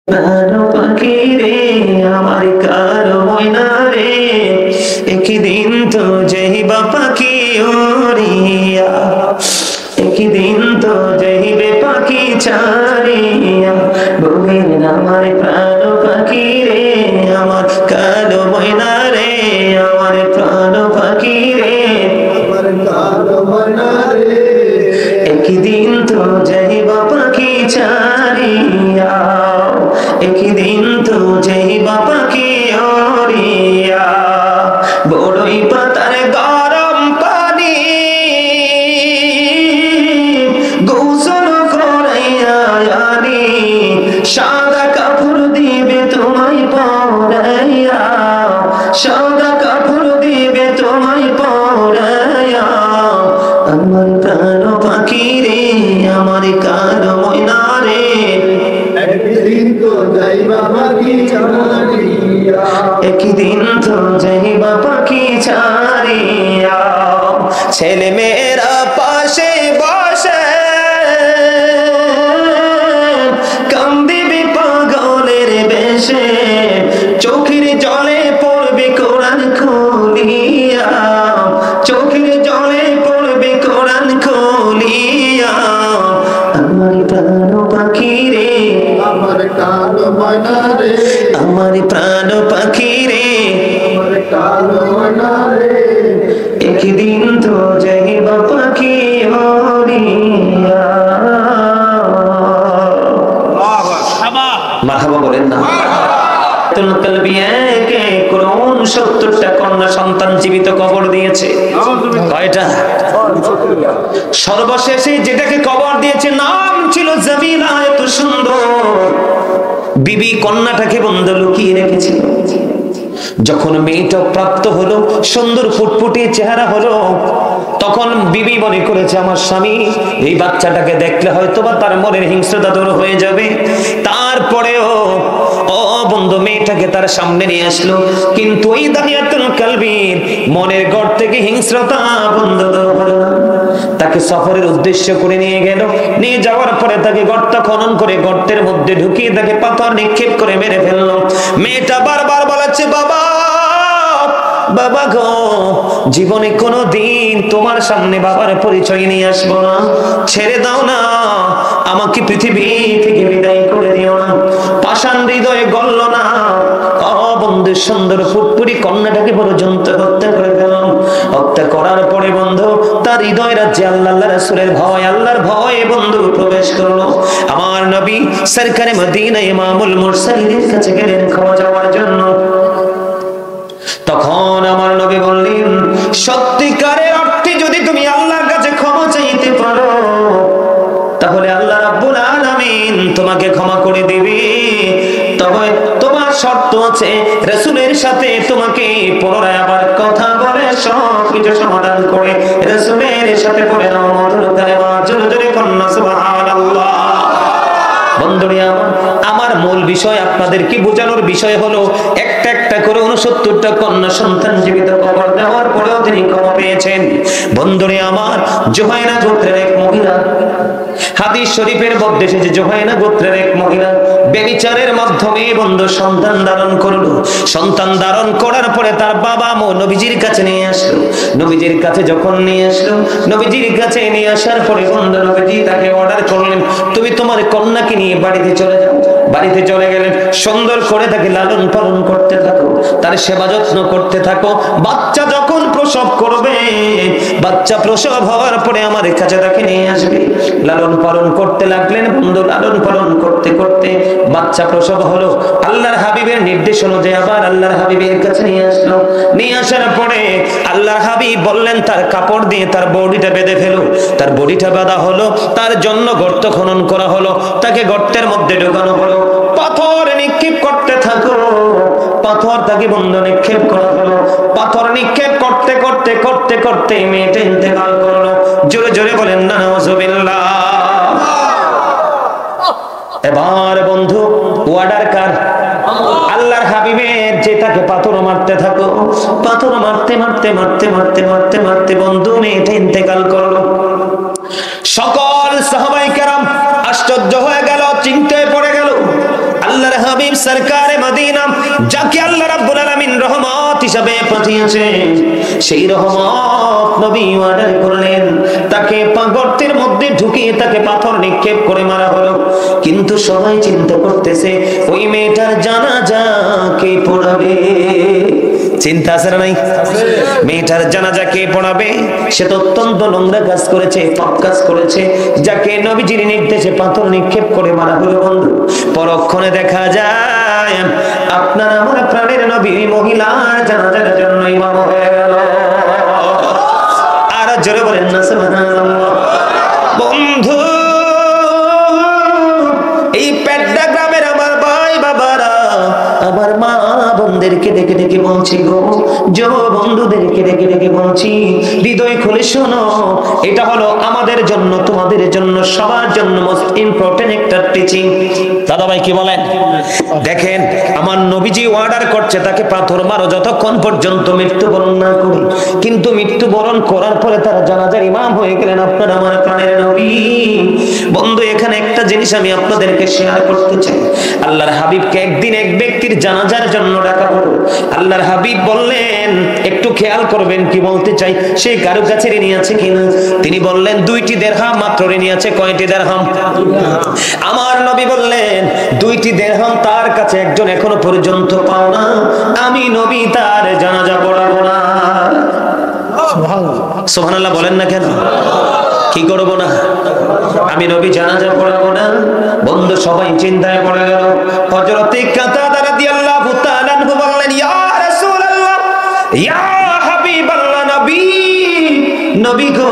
প্রাণ পাখি রে আমার কারো ময়না রে, একদিন তো যাইবা পাখি উড়িয়া, একদিন তো যাইবে পাখি ছাড়িয়া। বলেন আমার প্রাণ পাখি রে আমার কারো ময়না রে, আমার প্রাণ পাখি রে আমার কারো ময়না রে, একদিন তো যাইবা পাখি ছাড়িয়া, একদিন তো যাইবা পাখি উড়িয়া। বড়ই পাতার গরম পানি গোসল করাইয়া আনি, সাদা কাপড় দিবে তোমায় পরাইয়া, সাদা কাপড় দিবে তোমায় পরাইয়া। আমার প্রাণ পাখি রে আমার কারো ময়না রে, একদিন তো যাইবা পাখি ছাড়িয়া, একদিন তো যাইবা পাখি ছাড়িয়া। ছেলে মেয়েরা পাশে বসে কান্দিবে পাগলের বেশে, চোখের জলে পড়বে কোরআন খুলিয়া, চোখের জলে পড়বে কোরআন খুলিয়া। আমার প্রাণ পাখি রে আমার কালো ময়না রে, আমার প্রাণ পাখি রে আমার কালো ময়না রে, একদিন তো যাইবা পাখি উড়িয়া। মারহাবা বলেন না। কোন 70টা কন্যা সন্তান জীবিত কবর দিয়েছে? কয়টা? সর্বশেষে যেটাকে কবর দিয়েছে নাম ছিল জামিলা। এত সুন্দর বিবি কন্যাটাকে বন্ধ লুকিয়ে রেখেছিল। যখন মেয়েটা প্রাপ্ত হলো, সুন্দর ফুটফুটে চেহারা হলো, তখন বিবি মনে করেছে আমার স্বামী এই বাচ্চাটাকে দেখলে হয়তো বা তার মনের হিংস্রতা দূর হয়ে যাবে। তারপরেও ও বন্ধু মেয়েটাকে তার সামনে নিয়ে আসলো, কিন্তু ওই দাহিয়াতুল কলবির মনের ঘর থেকে হিংস্রতা বন্ধ হলো না। তাকে সফরের উদ্দেশ্য করে নিয়ে গেল, নিয়ে যাওয়ার পরে তাকে গর্ত খনন করে গর্তের মধ্যে ঢুকিয়ে তাকে পাথর নিক্ষেপ করে মেরে ফেললো। মেয়েটা বারবার বলাচ্ছে বাবা বাবা গো, জীবনে কোনো দিন তোমার সামনে বাবার পরিচয় নিয়ে আসবো না, ছেড়ে দাও না, আমাকে পৃথিবী থেকে বিদায় করে দিও না। পাষাণ হৃদয়ে গলল না। বন্ধু সুন্দর ফুটফুটি কন্যাটাকে পর্যন্ত হত্যা করে দিলাম। হত্যা করার পরে বন্ধু তার হৃদয় রাজ্যে আল্লাহ রাসূলের ভয়, আল্লাহর ভয়ে বন্ধু প্রবেশ করলো। আমার নবী সরকারে মদিনা ইমামুল মুরসালিনের কাছে গেলেন ক্ষমা চাওয়ার জন্য। তখন আমার নবী বললেন, সত্যিকারের অর্থে যদি তুমি আল্লাহর কাছে ক্ষমা চাইতে পারো তাহলে আল্লাহ রাব্বুল আলামিন তোমাকে ক্ষমা করে দিবে। তবে তোমার শর্ত আছে, রাসূলের সাথে তোমাকে পুনরায় আবার কথা বলে সবকিছু সমাধান করে রাসূলের সাথে পড়ে নাও মধুর কালেমা, জোরে জোরে কন্যা সুবহানাল্লাহ। বন্ধুরা আমার মূল বিষয় আপনাদেরকে বোঝানোর বিষয় হলো একটা একটা করে 69টা কন্যা সন্তান জীবিত কবর দেওয়ার পরেও তিনি ক্ষমা পেয়েছেন। বন্ধুরা আমার জোহাইনা গোত্রের এক মহিলা, হাদিস শরীফের মধ্যে এসেছে জোহাইনা গোত্রের এক মহিলা ব্যভিচারের মাধ্যমে বন্ধু সন্তান ধারণ করলো। সন্তান ধারণ করার পরে তার বাবা নবীজির কাছে নিয়ে আসলো। নবীজির কাছে যখন নিয়ে আসলো, নবীজির কাছে নিয়ে আসার পরে বন্ধু নবীজি তাকে অর্ডার করলেন, তুমি তোমার কন্যাকে নিয়ে বাড়িতে চলে যাও। বাড়িতে চলে গেলেন, সুন্দর করে তাকে লালন পালন করতে থাকো, তার সেবা যত্ন করতে থাকো। বাচ্চা যখন প্রসব করবে, বাচ্চা প্রসব হওয়ার পরে আমার কাছে তাকে নিয়ে আসবে। লালন পালন করতে লাগলেন বন্ধু। লালন পালন করতে করতে বাচ্চা প্রসব হলো। আল্লাহর হাবিবের নির্দেশ অনুযায়ী আবার আল্লাহর হাবিবের কাছে নিয়ে আসলো। নিয়ে আসার পরে আল্লাহর হাবিব বললেন তার কাপড় দিয়ে তার বডিটা বেঁধে ফেলো। তার বডিটা বাঁধা হলো, তার জন্য গর্ত খনন করা হলো, তাকে গর্তের মধ্যে ঢোকানো হলো। পাথর নিক্ষেপ করতে থাকো, পাথর তাকে বন্ধু নিক্ষেপ করা হলো। পাথর নিক্ষেপ করতে করতে করতে করতে মেয়েটা ইন্তেকাল করলো। জোরে জোরে বলেন না নাউজুবিল্লাহ। এবার বন্ধু ওয়ার্ডার কার? আল্লাহর হাবিবের, যে তাকে পাথর মারতে থাকো। পাথর মারতে মারতে মারতে মারতে মারতে মারতে বন্ধু মেয়েটা ইন্তেকাল করলো। সকল সাহাবায়ে কেরাম আশ্চর্য হয়ে গেল, চিন্তায় পড়ে গেল। আল্লাহর আল্লাহর হাবিব সরকারে মদিনা যাকে আল্লাহ রাব্বুল আলামিন রহমত হিসেবে পাঠিয়েছেন, সেই রহমত নবী অর্ডার করলেন, তাকে গর্তের মধ্যে ঢুকিয়ে তাকে পাথর নিক্ষেপ করে মারা হলো। কিন্তু সবাই চিন্তা করতেছে ওই মেয়েটার জানাজা কে পড়াবে। চিন্তা আছে না নাই? মেয়েটার জানাজা কে পড়াবে? সে তো অত্যন্ত নোংরা কাজ করেছে, পাপ কাজ করেছে, যাকে নবীজির নির্দেশে পাথর নিক্ষেপ করে মারা হলো। বন্ধু, পরক্ষণে দেখা যায় আপনার আমার প্রাণের নবী মহিলার জানাজার জন্য ইমাম হয়ে গেল। আর জোরে বলেন না সুবহানাল্লাহ। বন্ধু, এই পেড্ডা গ্রামের আমার ভাই বাবারা, আমার মা বোনদেরকে ডেকে ডেকে বলছি গো, যুব বন্ধুদেরকে ডেকে ডেকে বলছি, হৃদয় খুলে শোনো, এটা হলো আমাদের জন্য, তোমাদের জন্য, সবার জন্য মোস্ট ইম্পর্টেন্ট একটা টিচিং। দাদা ভাই কি বলেন? দেখেন, আমার নবীজি অর্ডার করছে তাকে পাথর মারো যতক্ষণ পর্যন্ত মৃত্যুবরণ না করে। কিন্তু মৃত্যুবরণ করার পরে তারা জানাজার ইমাম হয়ে গেলেন আপনার আমার প্রাণের নবী। বন্ধু, এখানে একটা জিনিস আমি আপনাদেরকে শেয়ার করতে চাই। আল্লাহর হাবিবকে একদিন এক ব্যক্তির জানাজার জন্য ডাকা হলো। আল্লাহর হাবিব বললেন, একটু খেয়াল করবেন কি বলতে চাই, সে কারো কাছে ঋণী আছে কিনা। তিনি বললেন 2টি দিরহাম মাত্র ঋণী আছে। কয়টি দিরহাম? আমার নবী বললেন 2টি দিরহাম তার কাছে একজন এখনো পর্যন্ত পাও না, আমি নবী তার জানাজা পড়াবো না। সুবহানাল্লাহ বলেন না কেন? কি করব না? আমি নবী জানাজা পড়াবো না। বন্ধু, সবাই চিন্তায় পড়ে গেল। হযরতে কাতাদা রাদিয়াল্লাহু তাআলা আনহু বললেন, ইয়া রাসূলুল্লাহ, ইয়া হাবিবাল্লাহ, নবী গো,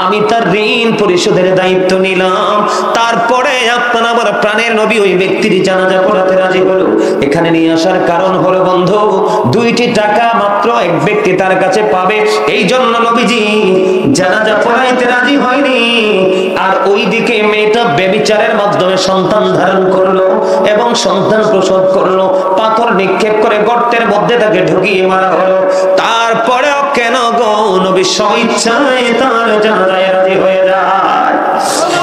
আমি তার ঋণ পরিশোধের দায়িত্ব নিলাম, তারপরে আপনার আমার প্রাণের নবী ওই ব্যক্তির জানাজা পড়াতে রাজি হলো। এখানে নিয়ে আসার কারণ হলো বন্ধু, 2টি টাকা মাত্র এক ব্যক্তি তার কাছে পাবে, এই জন্য নবীজি জানাজা পড়াইতে রাজি হয়নি। আর ওইদিকে মেয়েটা ব্যভিচারের মাধ্যমে সন্তান ধারণ করলো এবং সন্তান প্রসব করলো, পাথর নিক্ষেপ করে গর্তের মধ্যে তাকে ঢুকিয়ে মারা হলো। তারপরেও কেন গো নবী স্বইচ্ছায় তার জানাজায় রাজি হয়ে যায়?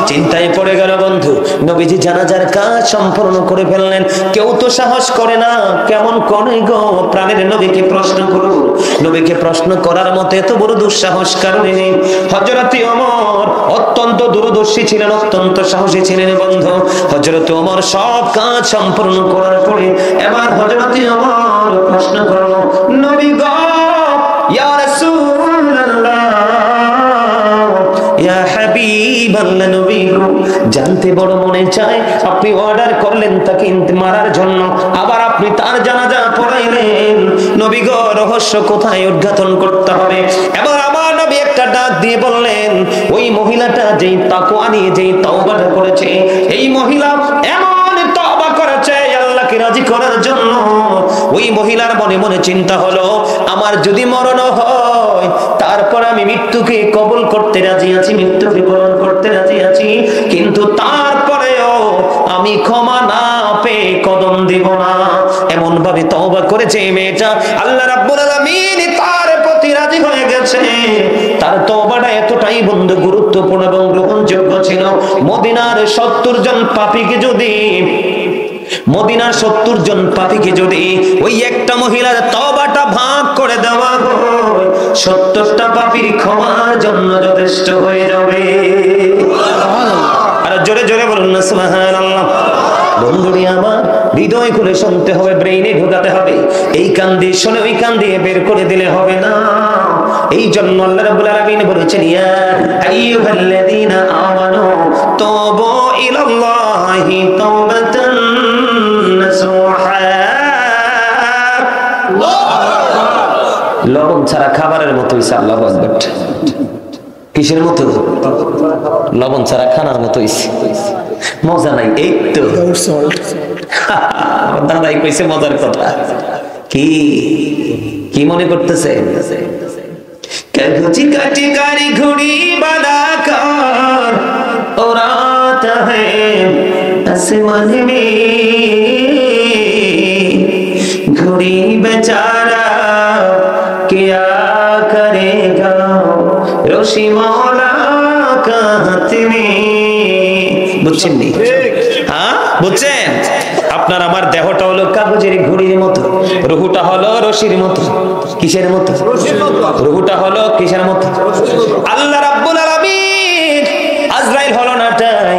চিন্তায় পড়ে গেল বন্ধু। নবীজি জানাজার কাজ সম্পূর্ণ করে ফেললেন। কেউ তো সাহস করে না, কেমন করে গো প্রাণের নবীকে প্রশ্ন করব। নবীকে প্রশ্ন করার মতো এত বড় দুঃসাহস কারণে নেই। হযরতে ওমর অত্যন্ত দূরদর্শী ছিলেন, অত্যন্ত সাহসী ছিলেন বন্ধু। হযরতে ওমর সব কাজ সম্পূর্ণ করার পরে এবার হযরতে ওমর প্রশ্ন করলো, নবী গো, ইয়া রাসূলুল্লাহ, ইয়া হাবিবাল্লাহ, নবী গো, জানতে বড় মনে চায়, আপনি অর্ডার করলেন তাকে মারার জন্য, আবার আপনি তার জানাজা পড়াইলেন। নবী গো, রহস্য কোথায় উদ্ঘাটন করতে হবে? এবার আমার নবী একটা ডাক দিয়ে বললেন, ওই মহিলাটা যেই তাকওয়া নিয়ে যেই তওবাটা করেছে, এই মহিলা এমন তওবা করেছে আল্লাহকে রাজি করার জন্য। ওই মহিলার মনে মনে চিন্তা হলো, আমার যদি মরণ হয় তারপর আমি মৃত্যুকে কবুল করতে রাজি আছি, মৃত্যুকে বরণ করতে রাজি আছি, কিন্তু তারপরেও আমি ক্ষমা না পেয়ে কদম দিব না। এমন ভাবে তওবা করেছে মেয়েটা, আল্লাহ রাব্বুল আলামিন তার প্রতি রাজি হয়ে গেছে। তার তওবাটা এতটাই বন্ধু গুরুত্বপূর্ণ এবং গ্রহণযোগ্য ছিল, মদিনার 70 জন পাপীকে যদি মদিনার 70 জন পাপীকে যদি ওই একটা মহিলার তওবাটা ভাগ করে দেওয়া হয়, 70টা পাপীর ক্ষমার জন্য যথেষ্ট হয়ে যাবে। আর জোরে জোরে বলুন না সুবহানাল্লাহ। বন্ধুরি আমার, হৃদয় খুলে শুনতে হবে, ব্রেইনে ঢোকাতে হবে। এই কান দিয়ে শুনে ওই কান দিয়ে বের করে দিলে হবে না। এই জন্য আল্লাহ রাব্বুল আলামিন বলেছেন, ইয়া আইয়ুহাল্লাযীনা আমানু তুবু ইলাল্লাহি তাওবাতান নাসুহা। লবণ ছাড়া খাবারের মতো হইছে। আল্লাহু আকবার। কিসের মতো? লবণ ছাড়া খানার মতো হইছে। মজা নাই। এই তো দাদাই কইছে মজার কথা। কি কি মনে করতেছে? কাগজি কাটি গাড়ি ঘুড়ি বানা কর উড়াতা হ্যায় আসমান মে, ঘুড়ি বেচারা क्या करेगा রশি মওলা কা হাত মে। বুঝছেন নি? হ্যাঁ বুঝছেন? আপনার আমার দেহটা হলো কাগজের ঘড়ির মতো, রুহুটা হলো রশির মতো। কিসের মতো? রুহুটা হলো কিসের মতো? আল্লাহ রাব্বুল আলামিন আজরাইল হলো নাটাই,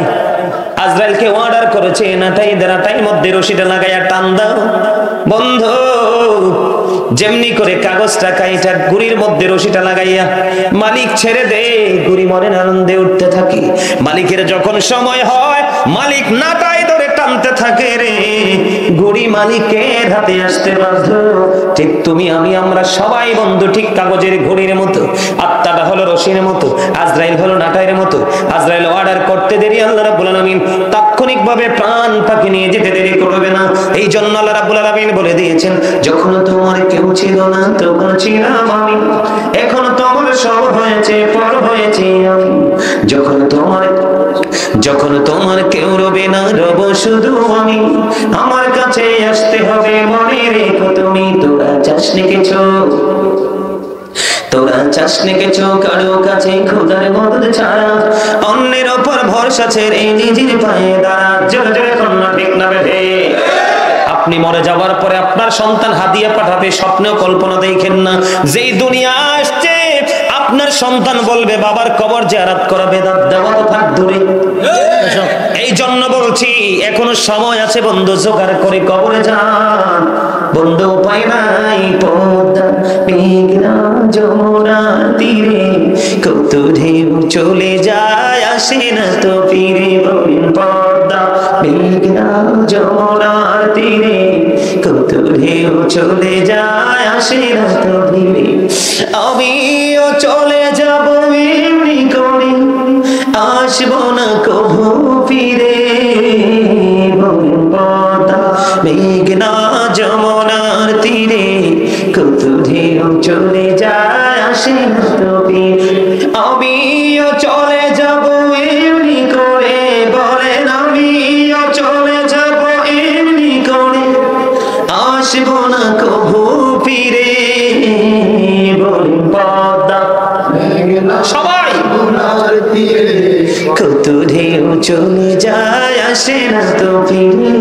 আজরাইলকে অর্ডার করেছে নাটাইয়ের মধ্যে রশিটা লাগাইয়া টান দাও। বন্ধু, যেমনি করে কাগজটা কাইটা গুড়ির মধ্যে রশিটা লাগাইয়া মালিক ছেড়ে দে, গুড়ি মনের আনন্দে উঠতে থাকে। মালিকের যখন সময় হয়, মালিক নাটাই ধরে টানতে থাকে রে, গুড়ি মালিকের হাতে আসতে বাধ্য। ঠিক তুমি আমি আমরা সবাই বন্ধু ঠিক কাগজের ঘড়ির মতো, আত্মাটা হলো রশির মতো, আজরাইল হলো নাটাইয়ের মতো। আজরাইল অর্ডার করতে দেরি, আল্লাহ রাব্বুল আলামিন তাৎক্ষণিকভাবে প্রাণ পাখি নিয়ে যেতে দেরি করবে না। এই জন্য আল্লাহ রাব্বুল আলামিন বলে দিয়েছেন, যখন তোমার কেউ ছিল না তখন ছিলাম আমি, এখন তোমার সব হয়েছে পর হয়েছে আমি। যখন তোমার কেউ রবে না, রব শুধু আমি। আমার কাছে আসতে হবে মনে রেখো তুমি। তোরা চাস নেকেছো কারো কাছে খোদার মদদ ছাড়া, অন্যের ওপর ভরসা ছেড়ে নিজের পায়ে দাঁড়া। জোরে জোরে কন্যা ঠিক না বেঠে? আপনি মরে যাওয়ার পরে আপনার সন্তান হাদিয়া পাঠাবে, স্বপ্নেও কল্পনা দেখেন না। যেই দুনিয়া আসছে আপনার সন্তান বলবে বাবার কবর জিয়ারত করা বেদাত, দেওয়া তো থাক দূরে। এই জন্য বলছি এখনো সময় আছে বন্ধু, জোগাড় করে কবরে যান বন্ধু। উপায় নাই, পদ্মা মেঘনা যমুনা তীরে কত ঢেউ চলে যায়, আসে না তো ফিরে। বলেন পদ্মা মেঘনা যমুনার তীরে কত ঢেউ চলে যায়, আসে না তো ফিরে। আমিও চলে যাব এমনি করে, আসবো না কভু ফিরে। বলেন পদ্মা মেঘনা যমুনার তীরে কত ঢেউ চলে যায়, আসে না তো ফিরে। আমিও চলে যাব এমনি করে, বলেন আমিও চলে যাব এমনি করে, আসবো না কভু ফিরে। বলেন পদ্মা সবাই কত ঢেউ চলে যায়, আসে না তো ফিরে।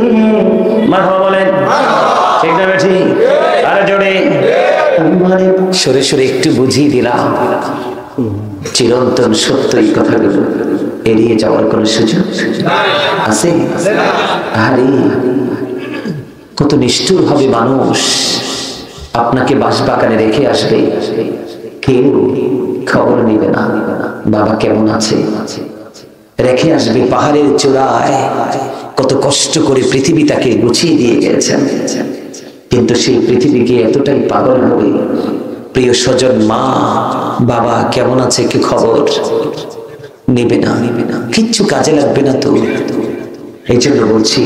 মারহাবা বলেন, ঠিক না বেঠি? আরে জোরে সরে সরে একটু বুঝিয়ে দিলাম। চিরন্তন সত্য এই কথাগুলো এড়িয়ে যাওয়ার কোন সুযোগ আছে? আরে কত নিষ্ঠুর ভাবে মানুষ আপনাকে বাঁশবাগানে রেখে আসবে, কেউ খবর নেবে না বাবা কেমন আছে। রেখে আসবে পাহাড়ের চূড়ায়, কত কষ্ট করে পৃথিবী তাকে গুছিয়ে দিয়ে গেছেন, কিন্তু সেই পৃথিবীকে এতটাই পাগল হবে, প্রিয় স্বজন মা বাবা কেমন আছে কি খবর নেবে না, কিচ্ছু কাজে লাগবে না তো। এই জন্য বলছি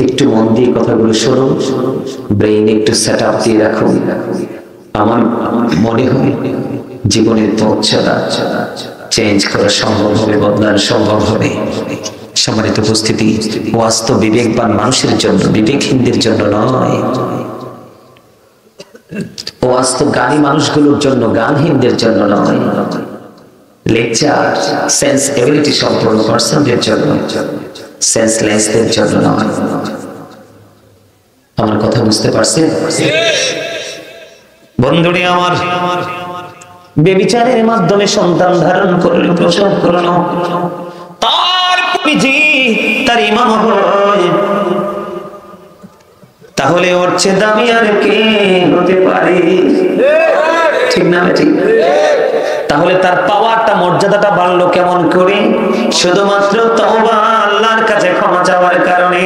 একটু মন দিয়ে কথাগুলো শোনো, ব্রেইন একটু সেট আপ দিয়ে রাখো। আমার মনে হয় জীবনের পথ চলা চেঞ্জ করা সম্ভব হবে, বদলানো সম্ভব হবে। সম্মানিত উপস্থিতি, বাস্তব বিবেকবান মানুষের জন্য, বিবেকহীনদের জন্য নয়। বাস্তব জ্ঞানী মানুষগুলোর জন্য, গানহীনদের জন্য নয়। লেকচার সেন্স এবিলিটি সম্পন্ন পার্সনদের জন্য, সেন্সলেসদের জন্য নয়। আমার কথা বুঝতে পারছেন বন্ধুরে আমার? বেবিচারের মাধ্যমে সন্তান ধারণ করল, প্রসব করল, তার পিজি তার ইমাম হয়, তাহলে ওর চেয়ে দামি আর কে হতে পারে? ঠিক না ঠিক? তাহলে তার পাওয়ারটা মর্যাদাটা বাড়লো কেমন করে? শুধুমাত্র তওবা, আল্লাহর কাছে ক্ষমা চাওয়ার কারণে।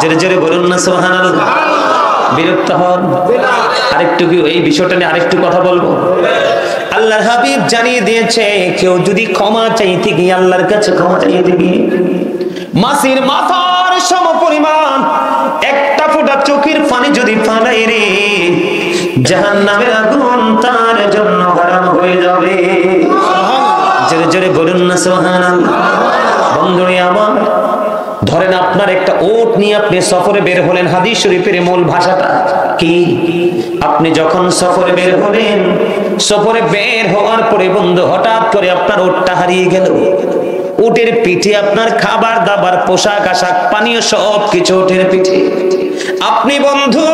জোরে জোরে বলুন না সুবহানাল্লাহ। বিরক্ত হন? আরেকটু এই বিষয়টা নিয়ে আরেকটু কথা বলবো। আল্লাহর হাবিব জানিয়ে দিয়েছে, কেউ যদি ক্ষমা চাইতে গিয়ে আল্লাহর কাছে ক্ষমা চাইতে গিয়ে মাসির মাথার সমপরিমাণ একটা ফোঁটা চোখের পানি যদি ফালাই রে, জাহান্নামের আগুন তার জন্য হারাম হয়ে যাবে। জোরে জোরে বলুন না সুবহানাল্লাহ। বন্ধুরে আমার, ধরেন আপনার একটা ওট নিয়ে আপনি সফরে বের হলেন। হাদিস শরীফের মূল ভাষাটা কি? আপনি যখন সফরে বের হলেন, সফরে বের হওয়ার পরে বন্ধু হঠাৎ করে আপনার ওটটা হারিয়ে গেল। উটের পিঠে আপনার খাবার দাবার পোশাক আশাক পানীয় সব কিছু উটের পিঠে। আপনি বন্ধু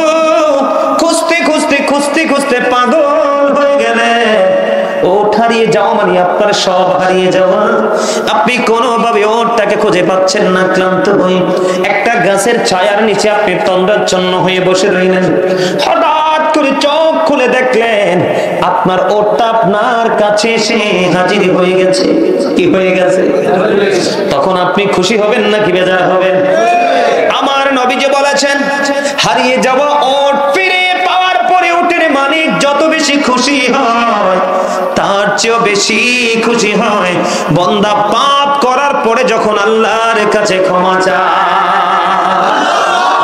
খুঁজতে খুঁজতে খুঁজতে খুঁজতে পাগল হয়ে গেলেন। ওট হারিয়ে যাওয়া মানে আপনার সব হারিয়ে যাওয়া। আপনি কোনোভাবে ওটটাকে খুঁজে পাচ্ছেন না, ক্লান্ত হয়ে একটা গাছের ছায়ার নিচে আপনি তন্দ্রাচ্ছন্ন হয়ে বসে রইলেন। হঠাৎ করে চোখ খুলে দেখলেন আপনার ওটটা আপনার কাছে এসে হাজির হয়ে গেছে। কি হয়ে গেছে? তখন আপনি খুশি হবেন নাকি বেজার হবেন? আমার নবীজি বলেছেন, হারিয়ে যাওয়া ওট ফিরে পাওয়ার পরে উটের মালিক যত বেশি খুশি হয় তার চেয়েও বেশি খুশি হয় বান্দা পাপ করার পরে যখন আল্লাহর কাছে ক্ষমা চায়।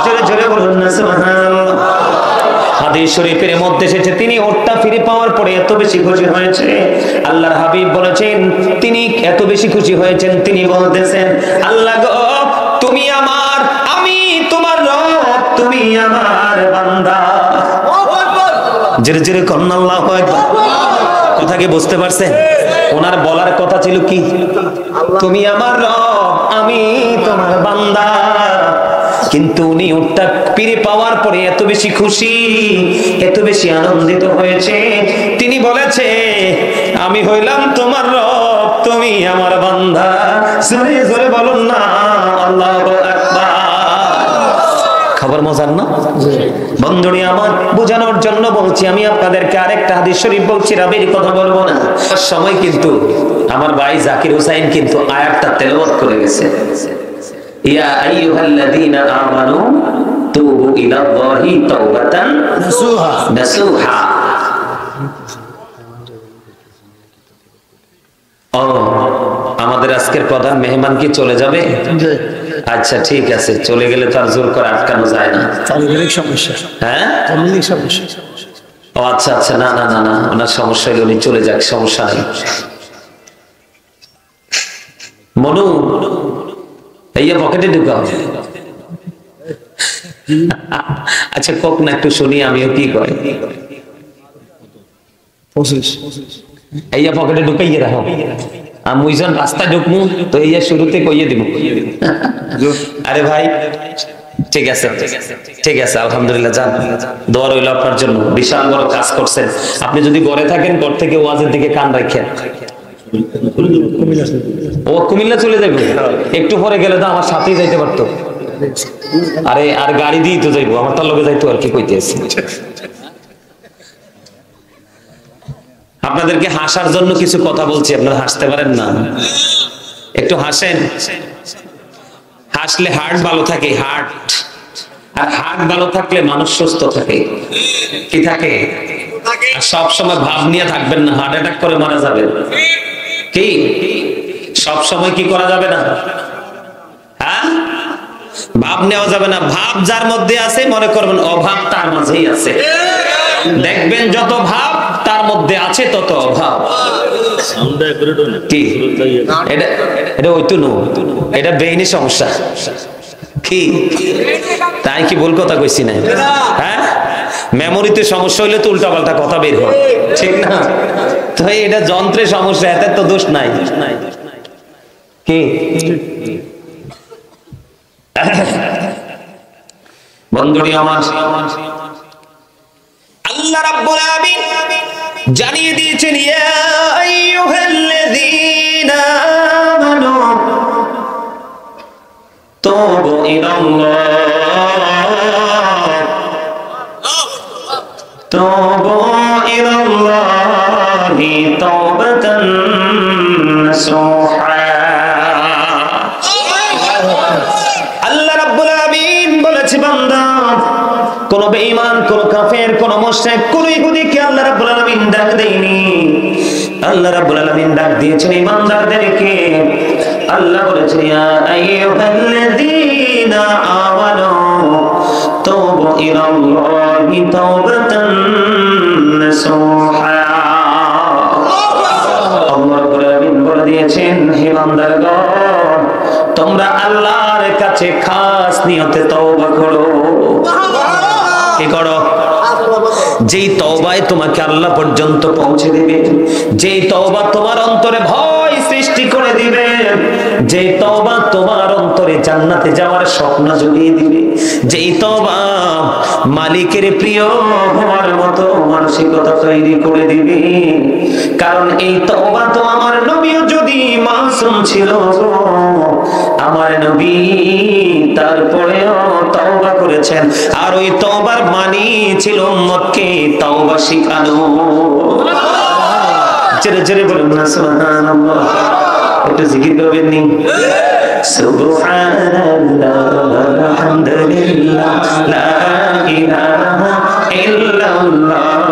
জোরে জোরে বলুন না সুবহানাল্লাহ। হাদিস শরীফের মধ্যে এসেছে তিনি ওটটা ফিরে পাওয়ার পরে এত বেশি খুশি হয়েছে, আল্লাহর হাবিব বলেছেন তিনি এত বেশি খুশি হয়েছেন, তিনি বলতেছেন আল্লাহ গো তুমি আমার, আমি তোমার রব, তুমি আমার বান্দা। জোরে জোরে কন্না আল্লাহু আকবার। কথা কি বুঝতে পারছেন? ওনার বলার কথা ছিল কি? তুমি আমার রব, আমি তোমার বান্দা। কিন্তু উনি উটটা ফিরে পাওয়ার পরে এত বেশি খুশি, এত বেশি আনন্দিত হয়েছে, তিনি বলেছে আমি হইলাম তোমার রব, তুমি আমার বান্দা। জোরে জোরে বলুন না আল্লাহু আকবার। খবর মজার না? বন্ধুরা আমার বোঝানোর জন্য বলছি, আমি আপনাদেরকে আরেকটা হাদিস শরীফ বলছি, রাবির কথা বলবো না। সময় কিন্তু আমার ভাই জাকির হোসেন কিন্তু আয়াতটা তেলাওয়াত করে গেছে, ইয়া আইয়ুহাল্লাযীনা আমানু তুবু ইলাল্লাহি তাওবাতান নাসুহা। ও আমাদের আজকের প্রধান মেহমান কি চলে যাবে? আচ্ছা ঠিক আছে, চলে গেলে তো আর জোর করে আটকানো যায় না, পারিবারিক সমস্যা। হ্যাঁ পারিবারিক সমস্যা। ও আচ্ছা আচ্ছা, না না না না, ওনার সমস্যা হলে উনি চলে যাক, সমস্যা নেই। মনু এই পকেটে ঢুকাও। আচ্ছা কক না একটু শুনি আমিও কি কয়। এই পকেটে ঢুকাইয়ে রাখো, আমি ওইজন রাস্তা ঢুকমু তো এই শুরুতে কইয়ে দিব। আরে ভাই ঠিক আছে ঠিক আছে, আলহামদুলিল্লাহ, যান, দোয়া রইল আপনার জন্য, বিশাল বড় কাজ করছেন। আপনি যদি ঘরে থাকেন ঘর থেকে ওয়াজের দিকে কান রাখেন। ও কুমিল্লা চলে যাবে, একটু পরে গেলে তো আমার সাথেই যাইতে পারতো। আরে আর গাড়ি দিয়ে তো যাইবো, আমার তার লগে যাইতো আর কি কইতেছি। আপনাদেরকে হাসার জন্য কিছু কথা বলছি, আপনারা হাসতে পারেন না? একটু হাসেন। হাসলে হার্ট ভালো থাকে, হার্ট, আর হার্ট ভালো থাকলে মানুষ সুস্থ থাকে। কি থাকে? আর সব সময় ভাব নিয়ে থাকবেন না, হার্ট অ্যাটাক করে মারা যাবে। কি সব সময় কি করা যাবে না? হ্যাঁ, ভাব নেওয়া যাবে না। ভাব যার মধ্যে আছে মনে করবেন অভাব তার মাঝেই আছে। দেখবেন যত ভাব তার মধ্যে আছে তত অভাব। কি এটা? এটা ওইতো নো, এটা বেইনি সমস্যা। কি তাই কি ভুল কথা কইছি না? হ্যাঁ, মেমোরিতে সমস্যা হইলে তো উল্টা পাল্টা কথা বের হয়, ঠিক না? তো এটা যন্ত্রের সমস্যা, এতে তো দোষ নাই। কি বন্ধুরা আমার, আল্লাহ রাব্বুল আলামিন জানিয়ে দিয়েছেন ইয়া আইয়ুহাল্লাযীনা আমানু তুবু ইলাল্লাহি তাওবাতান নাসুহা। আল্লাহ রাব্বুল আলামিন বলেছে বান্দা, কোন বেঈমান, কোন কাফের, কোন মুশরিক, কোন ইহুদিকে আল্লাহ রাব্বুল আলামিন ডাক দেয়নি। আল্লাহ রাব্বুল আলামিন ডাক দিয়েছেন ঈমানদারদেরকে। আল্লাহ বলেছেন ইয়া আইয়ুহাল্লাযীনা আমানু তুবু ইলাল্লাহি তাওবাতান নাসুহা। আল্লাহ রাব্বুল আলামিন বলে দিয়েছেন হে বান্দাগণ, তোমরা আল্লাহর কাছে খাস নিয়তে তওবা করো। কি করো? যেই তওবায় তোমাকে আল্লাহ পর্যন্ত পৌঁছে দেবে, যেই তওবা তোমার অন্তরে ভয় সৃষ্টি করে দিবে, যে তওবা তোমার অন্তরে জান্নাতে যাওয়ার স্বপ্ন জুগিয়ে দিবে, যেই তওবা মালিকের প্রিয় হওয়ার মতো মানসিকতা তৈরি করে দিবে। কারণ এই তওবা তো আমার নবীও যদি মাসুম ছিল, আমার নবী তারপরেও তওবা করেছেন, আর ওই তওবার মানি ছিল উম্মতকে তওবা শিখানো। জোরে জোরে বলুন না সুবহানাল্লাহ, একটু জিকির করবেন নি? সুবহানাল্লাহ আলহামদুলিল্লাহ লা ইলাহা ইল্লাল্লাহ,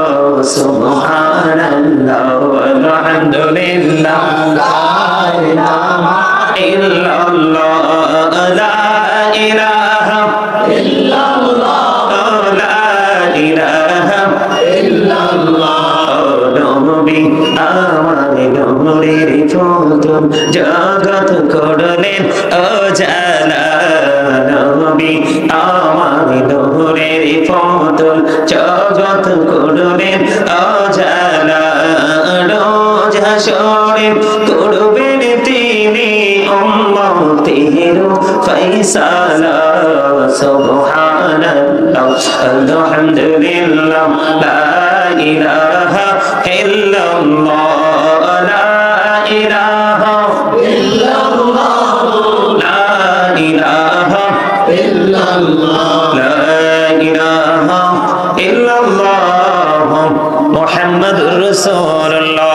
সুবহানাল্লাহ আলহামদুলিল্লাহ লা ইলাহা ইল্লাল্লাহ, লা ইলাহা ইল্লাল্লাহ, লা ইলাহা ইল্লাল্লাহ। নবী আমার নূরের প্রথম জগৎ করলেন উজালা, নবী আমার নূরের প্রথম জগৎ করলেন উজালা। রোজ হাসরে করবেন তিনি উম্মতের ফয়সালা, সুবহানাল্লাহ আলহামদুলিল্লাহ লা ইলাহা ইল্লাল্লাহ, লা ইলাহা ইল্লাল্লাহ, লা ইলাহা ইল্লাল্লাহ, লা ইলাহা ইল্লাল্লাহ মুহাম্মাদুর রাসূলুল্লাহ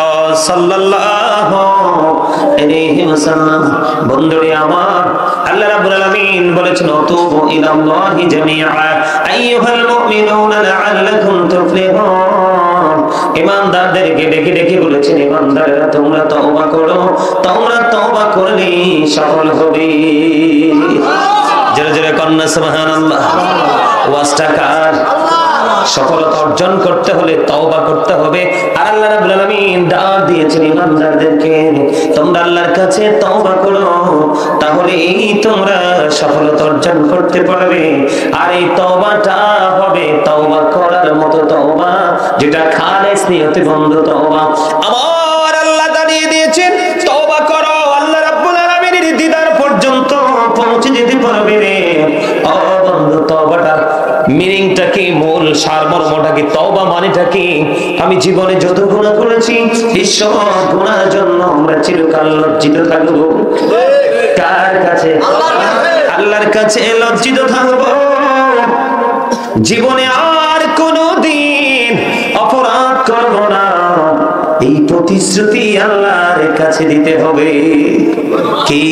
সাল্লাল্লাহু আলাইহি ওয়াসাল্লাম। বন্ধুরে আমার, আল্লাহ রাব্বুল আলামিন বলেছেন তুবু ইলাল্লাহি জামিআ আইয়ুহাল মুমিনুনা লাআল্লাকুম তুফলিহুন। ঈমানদারদেরকে ডেকে ডেকে বলেছেন, ঈমানদাররা তোমরা তওবা করো, তোমরা তওবা করলে সফল হবে। জোরে জোরে কন্যা সুবহানাল্লাহ। ওয়াজটা কার? সফলতা অর্জন করতে হলে তওবা করতে হবে। আর আল্লাহ রাব্বুল আলামিন ডাক দিয়েছেন ঈমানদারদেরকে, তোমরা আল্লাহর কাছে তওবা করো, তাহলে এই তোমরা সফলতা অর্জন করতে পারবে। আর এই তওবাটা হবে তওবা করার মতো তওবা, যেটা খালেস নিয়তে বন্ধ তওবা। আমার আল্লাহ দাঁড়িয়ে দিয়েছেন, তওবা করো, আল্লাহ রাব্বুল আলামিনের দিদার পর্যন্ত পৌঁছে যেতে পারবে। ও বন্ধু, তওবাটা মিনিংটা কি, মূল সারমর্মটা কি, তওবা মানেটা কি? আমি জীবনে যত গুনাহ করেছি, এই সব গুনাহের জন্য আমরা চিরকাল লজ্জিত থাকব। কার কাছে? আল্লাহর কাছে লজ্জিত থাকব। জীবনে আর কোনদিন অপরাধ করব না, এই প্রতিশ্রুতি আল্লাহর কাছে দিতে হবে। কি?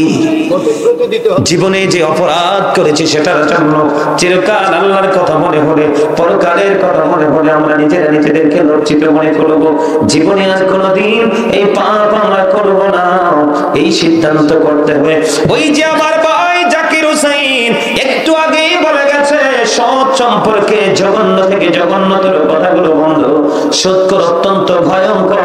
জীবনে যে অপরাধ করেছি সেটার জন্য চিরকাল আল্লাহর কথা মনে হলে, পরকালের কথা মনে হলে আমরা নিজেরা নিজেদেরকে লজ্জিত মনে করব। জীবনে আর কোনদিন এই পাপ আমরা করব না, এই সিদ্ধান্ত করতে হবে। ওই যে আমার ভাই জাকির হোসেন একটু আগেই বলে গেছে, সৎ সম্পর্কে জঘন্য থেকে জঘন্যতর কথাগুলো বন্ধ। সত্য অত্যন্ত ভয়ঙ্কর।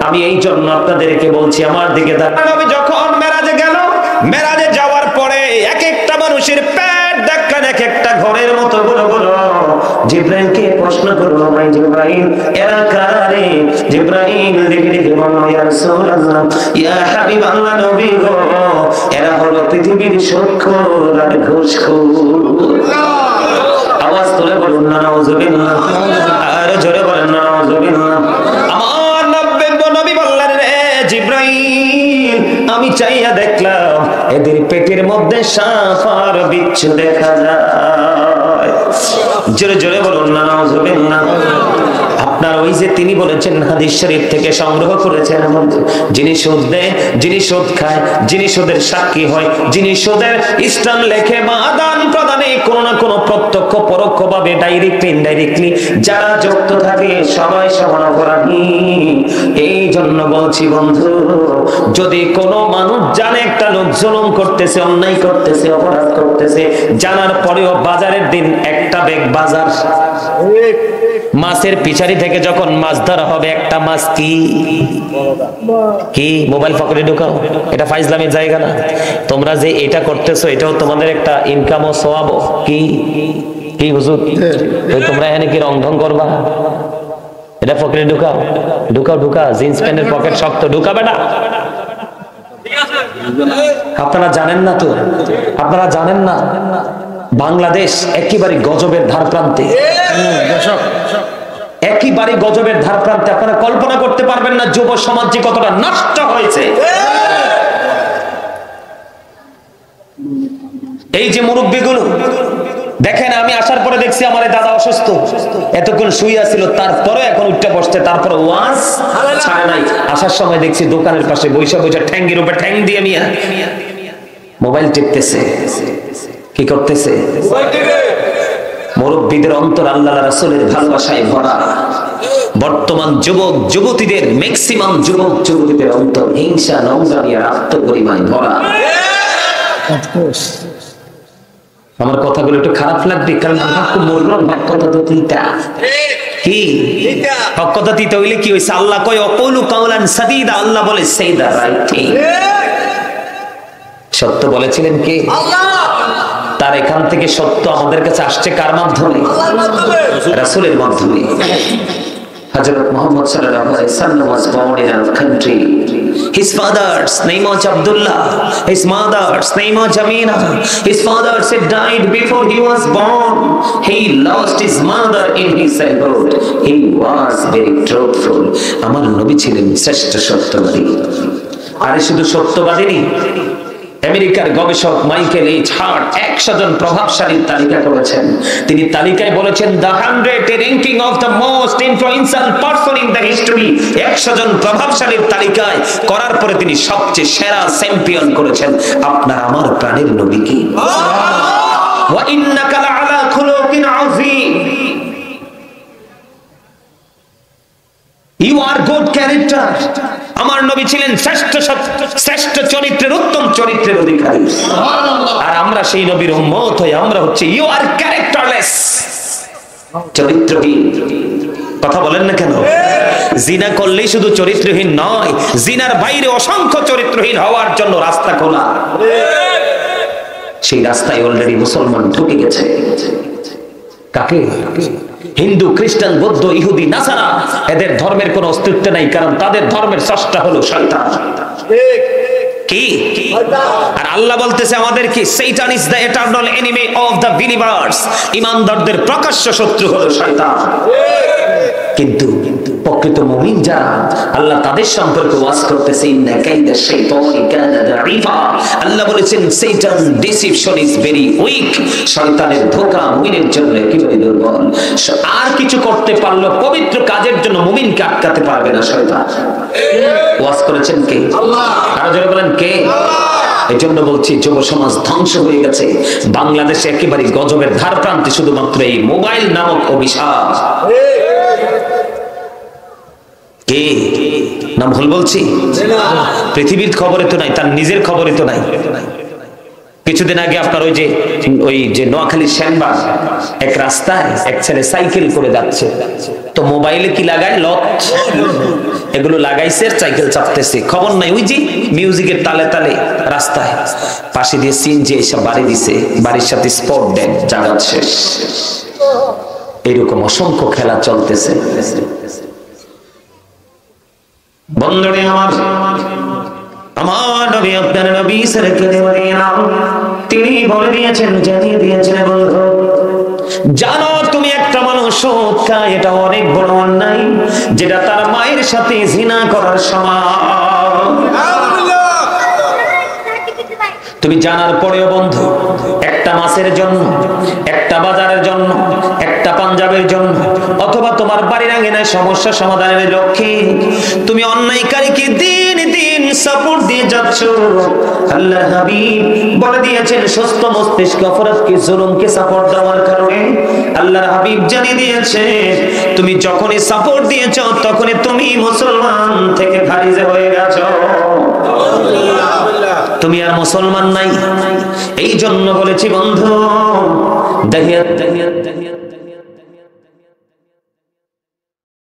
আমি এই জন্য আপনাদেরকে বলছি, আমার দিকে তাকান। আমি যখন মেরাজে গেল, মেরাজে যাওয়ার পরে এক একটা মানুষের পেট দেখলেন এক একটা ঘরের মতো বড় বড়। জিব্রাইলকে প্রশ্ন করলো, ভাই জিব্রাইল এরা কারে? জিব্রাইল দেখে দেখে বলল, ইয়া রাসূলুল্লাহ, ইয়া হাবিবাল্লাহ, নবী গো, এরা হলো পৃথিবীর সুদখোর আর ঘুষখোর। আওয়াজ তুলে বলুন না নাউযুবিল্লাহ, আর জোরে বলেন না নাউযুবিল্লাহ। আমার নবী বললেন, রে জিব্রাইল, আমি চাইয়া দেখলাম এদের পেটের মধ্যে সাপ আর বিচ্ছু দেখা যায়। জোরে জোরে বলুন না নাউযুবিল্লাহ। আপনার ওই যে তিনি বলেছেন, হাদিস শরীফ থেকে সংগ্রহ করেছেন, যিনি সুদ দেয়, যিনি সুদ খায়, যিনি সুদের সাক্ষী হয়, যিনি সুদের ইসলাম লেখে বা আদান প্রদানে কোনো না কোনো প্রত্যক্ষ পরোক্ষ ভাবে, ডাইরেক্টলি ইনডাইরেক্টলি যারা যুক্ত থাকে সবাই সমান অপরাধী। এই জন্য বলছি বন্ধু, যদি কোনো মানুষ জানে একটা লোক জুলুম করতেছে, অন্যায় করতেছে, অপরাধ করতেছে, জানার পরেও বাজারের দিন একটা ব্যাগ বাজার, মাছের পিছারি থেকে যখন মাছ ধরা হবে, একটা মাছ কি কি মোবাইল পকেটে ঢুকাও, এটা ফাইজলামের জায়গা না। তোমরা যে এটা করতেছো, এটাও তোমাদের একটা ইনকাম ও সওয়াব। কি কি হুজুর, তোমরা এখানে কি রং ঢং করবা? এটা পকেটে ঢুকাও, ঢুকাও ঢুকা, জিন্স প্যান্টের পকেট শক্ত, ঢুকাবে না। আপনারা জানেন না তো, আপনারা জানেন না বাংলাদেশ একেবারে গজবের ধার প্রান্তে, একেবারে গজবের ধার প্রান্তে। আপনারা কল্পনা করতে পারবেন না যুব সমাজ যে কতটা নষ্ট হয়েছে। এই যে মুরব্বীগুলো দেখেন, আমি আসার পরে দেখছি আমার দাদা অসুস্থ, এতক্ষণ শুয়ে ছিল, তারপরে এখন উঠতে বসতে, তারপরে ওয়াজ ছাড়ে নাই। আসার সময় দেখছি দোকানের পাশে বৈশা বৈশা ঠ্যাঙ্গের উপরে ঠ্যাং দিয়ে মিয়া মোবাইল টিপতেছে। কি করতেছে? মুরব্বীদের অন্তর আল্লাহ রাসূলের ভালোবাসায় ভরা। বর্তমান যুবক যুবতীদের, ম্যাক্সিমাম যুবক যুবতীদের অন্তর হিংসা, নোংরামি আর আত্মপরিমায় ভরা। আমার কথাগুলো একটু খারাপ লাগবে, কারণ আমার খুব মূল্যবান কথা তো তিনটা। কি হক কথা তিনটা হইলে কি হইছে? আল্লাহ কয় অকৌলু কাওলান সাদীদা, আল্লাহ বলে সেই দা রাইট থিং। সত্য বলেছিলেন কে? আল্লাহ। তার এখান থেকে সত্য আমাদের কাছে আসছে কার মাধ্যমে? রাসূলের মাধ্যমে। Hazrat Muhammad sallallahu alaihi wasallam was born in our country. His father's name was Abdullah. His mother's name was Jamina. His father said died before he was born. He lost his mother in his childhood. He was very truthful. আমার নবী ছিলেন শ্রেষ্ঠ সত্যবাদী। আর শুধু সত্যবাদী নেই, আমেরিকার গবেষক মাইকেল এইচ হার্ট 100 জন প্রভাবশালী তালিকা করেছেন। তিনি তালিকায় বলেছেন the 100 ranking of the most influential person in the history. 100 জন প্রভাবশালীর তালিকায় করার পরে তিনি সবচেয়ে সেরা চ্যাম্পিয়ন করেছেন আপনার আমার প্রাণের নবী কি। ওয়া ইন্নাকা লাআলা খুলুকিন আযীম। You are good character. আমার নবী ছিলেন শ্রেষ্ঠ চরিত্রের, উত্তম চরিত্রের অধিকারী। আর আমরা সেই নবীর উম্মত হয়ে আমরা হচ্ছে you are characterless, চরিত্রহীন। কথা বলেন না কেন? জিনা করলেই শুধু চরিত্রহীন নয়, জিনার বাইরে অসংখ্য চরিত্রহীন হওয়ার জন্য রাস্তা খোলা। সেই রাস্তায় অলরেডি মুসলমান ঢুকে গেছে। কাকে? হিন্দু, খ্রিস্টান, বৌদ্ধ, ইহুদি, নাসারা, এদের ধর্মের কোনো অস্তিত্ব নাই, কারণ তাদের ধর্মের স্রষ্টা হলো শয়তান। কি? আর আল্লাহ বলতেছে আমাদের কি, শয়তান is the eternal enemy of the believers. ঈমানদারদের প্রকাশ্য শত্রু হলো শয়তান। কিন্তু প্রকৃত মুমিন যারা, আল্লাহ তাদের সম্পর্কে ওয়াজ করতেছে ইন্না কাইদা শাইতানি কানা দাঈফা। আল্লাহ বলেছেন শয়তান ডিসিপশন ইজ ভেরি উইক। শয়তানের ধোঁকা মুমিনের জন্য একেবারে দুর্বল। আর কিছু করতে পারলো পবিত্র কাজের জন্য মুমিনকে আটকাতে পারবে না শয়তান। ওয়াজ করেছেন কে? আল্লাহ। আর যারা বলেন কে? আল্লাহ। এই জন্য বলছি যুব সমাজ ধ্বংস হয়ে গেছে। বাংলাদেশে একেবারে গজবের ধার প্রান্তে শুধুমাত্র এই মোবাইল নামক অভিশাপ। কে নাম ভুল বলছি? পৃথিবীর খবরে তো নাই, তার নিজের খবরে তো নাই। কিছুদিন আগে আপনার ওই যে নোয়াখালী শ্যামবাগ এক রাস্তায় এক ছেলে সাইকেল করে যাচ্ছে, তো মোবাইলে কি লাগায় লক, এগুলো লাগাইছে, সাইকেল চাপতেছে, খবর নাই। ওই যে মিউজিকের তালে তালে রাস্তায় পাশে দিয়ে সিএনজি এসে বাড়ি দিছে, বাড়ির সাথে স্পট ডেড, জাগাত শেষ। এরকম অসংখ্য খেলা চলতেছে। বন্ধুরে আমার নবী, আপনার নবী সরকারে মদিনা, তিনি বলে দিয়েছেন, জানিয়ে দিয়েছেন, বন্ধু জানো তুমি একটা মানুষ সুদ খায়, এটা অনেক বড় অন্যায়, যেটা তার মায়ের সাথে জিনা করার সমান। তুমি জানার পরেও বন্ধু, একটা মাসের জন্য, একটা বাজারের জন্য, একটা পাঞ্জাবের জন্য, অথবা তোমার বাড়ির আঙ্গিনায় সমস্যা সমাধানের লক্ষ্যে তুমি অন্যায়কারীকে দিন দিন সাপোর্ট দিয়ে যাচ্ছ। আল্লাহর হাবিব বলে দিয়েছেন সুস্থ মস্তিষ্ক অপরাধকে, জুলুমকে সাপোর্ট দেওয়ার কারণে আল্লাহর হাবিব জানিয়ে দিয়েছে তুমি যখনই সাপোর্ট দিয়েছ তখনই তুমি মুসলমান থেকে খারিজ হয়ে গেছো। তুমি আর মুসলমান নাই। এই জন্য বলেছি বন্ধু, দাহিয়াত